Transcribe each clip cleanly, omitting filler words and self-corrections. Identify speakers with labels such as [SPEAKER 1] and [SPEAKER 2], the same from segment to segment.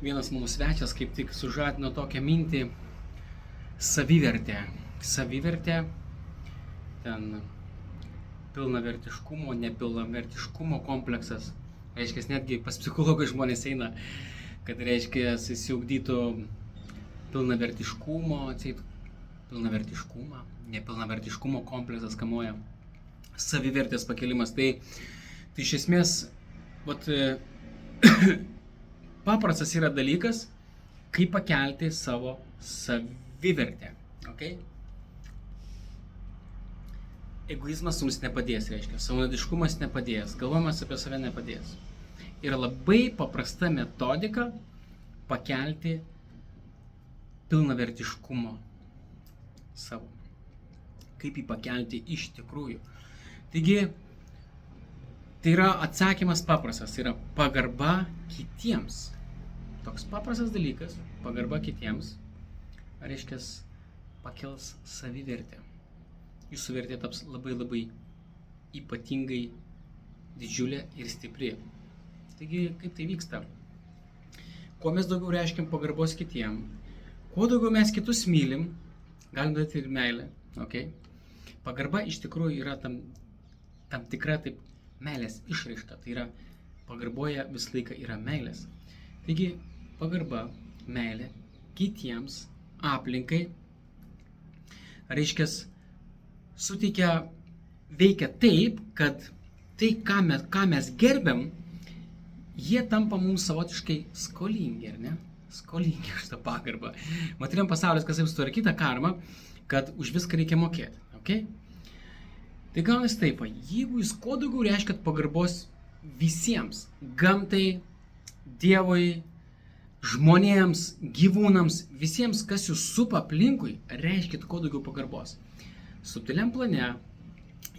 [SPEAKER 1] vienas mūsų svečias kaip tik sužadino tokią mintį savivertę. Savivertė, ten pilnavertiškumo, nepilnavertiškumo kompleksas. Reiškia, netgi pas psichologai žmonės eina, kad reiškia, įsiugdytų pilnavertiškumo, pilnavertiškumą, nepilnavertiškumo kompleksas kamuoja. Savivertės pakelimas. Tai iš esmės, paprastas yra dalykas, kaip pakelti savo savivertę. Okay? Egoizmas mums nepadės, reiškia, savanaudiškumas nepadės, galvojimas apie save nepadės. Yra labai paprasta metodika pakelti pilnavertiškumo savo. Kaip jį pakelti iš tikrųjų. Taigi, tai yra atsakymas paprastas, tai yra pagarba kitiems. Toks paprastas dalykas, pagarba kitiems, reiškia, pakels savivertę. Jūsų vertė taps labai ypatingai didžiulė ir stipri. Taigi, kaip tai vyksta? Kuo mes daugiau reiškiam pagarbos kitiem, kuo daugiau mes kitus mylim, galim duoti ir meilę. Okay? Pagarba iš tikrųjų yra tam tikra taip meilės išraiška. Tai yra, pagarboje visą laiką yra meilės. Taigi, pagarba, meilė kitiems, aplinkai, reiškia, veikia taip, kad tai, ką mes gerbiam, jie tampa mums savotiškai skolingi, ar ne? Skolingi už tą pagarbą. Materiam pasaulis, kas jau sutvarkyta karma, kad už viską reikia mokėti. Okay? Tai gaunasi taip, jeigu jūs kuo daugiau reiškiat pagarbos visiems, gamtai, Dievui, žmonėms, gyvūnams, visiems, kas jūs supa aplinkui, reiškit kuo daugiau pagarbos. Subtiliam plane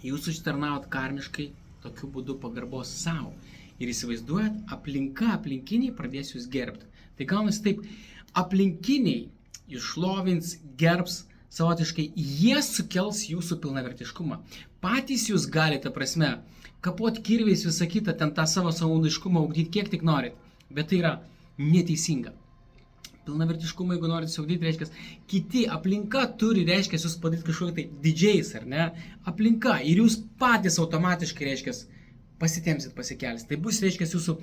[SPEAKER 1] jūs užsitarnavot karmiškai tokiu būdu pagarbos savo. Ir įsivaizduojat, aplinkiniai pradės jūs gerbti. Tai gaunasi taip, aplinkiniai jūs šlovins, gerbs savotiškai, jie sukels jūsų pilnavertiškumą. Patys jūs galite, prasme, kapot kirviais visą kitą, ten tą savo savanaudiškumą ugdyti kiek tik norit. Bet tai yra neteisinga. Pilnavertiškumą, jeigu norit saugdyti, reiškia, kiti aplinka turi, reiškia, jūs padaryti kažkokį tai didžiais, ar ne? Aplinka. Ir jūs patys automatiškai, reiškia, pasitemsit, pasikelsit. Tai bus, reiškia, jūsų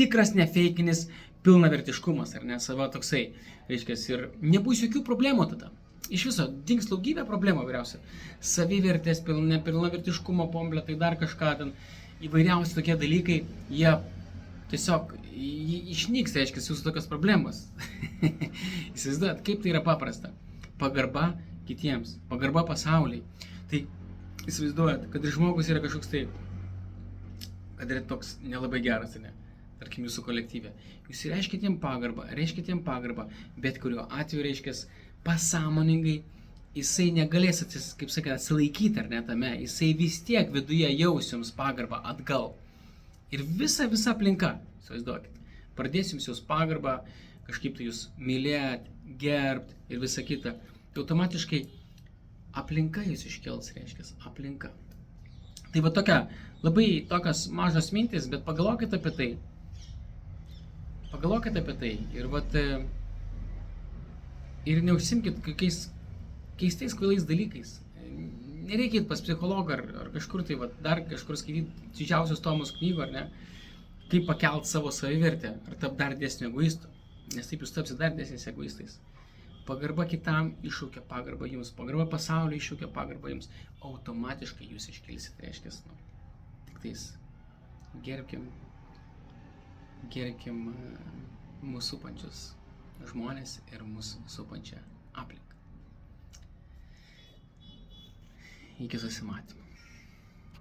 [SPEAKER 1] tikras nefeikinis pilnavertiškumas, ar ne? Savo toksai, reiškia, ir nebus jokių problemų tada. Iš viso, dings daugybė problemų vyriausia. Savivertės, nepilnavertiškumo pomplė, tai dar kažką ten, įvairiausi tokie dalykai, jie tiesiog išnyks, reiškia, jūsų tokios problemos. Įsivaizduojat, kaip tai yra paprasta. Pagarba kitiems, pagarba pasauliai. Tai įsivaizduojat, kad ir žmogus yra kažkoks tai, kad yra toks nelabai geras, ne? Tarkim, jūsų kolektyve. Jūs reiškite jiem pagarbą, bet kuriuo atveju reiškia, pasąmoningai jisai negalės, kaip sakė, atsilaikyti, ar ne tame, jisai vis tiek viduje jaus jums pagarbą atgal. Ir visa aplinka, įsivaizduokit, pradės jums jūs pagarbą, kažkaip tai jūs mylėt, gerbt ir visa kita. Tai automatiškai aplinka jūs iškels, reiškia, aplinka. Tai va tokios mažos mintis, bet pagalvokit apie tai. Ir neužsimkit kokiais keistais kvailais dalykais. Nereikėt pas psichologą ar kažkur tai, dar kažkur skaityti didžiausios tomus knygų, ar ne? Kaip pakelt savo savivertę, ar tap dar didesnio egoisto. Nes taip jūs tapsit dar didesniais egoistais. Pagarba kitam iššaukia pagarbą jums, pagarba pasauliui iššaukia pagarbą jums. Automatiškai jūs iškelsit, reiškia, tik tais gerbkim mūsų supančius žmonės ir mūsų supančią aplinką. Iki susimatymo.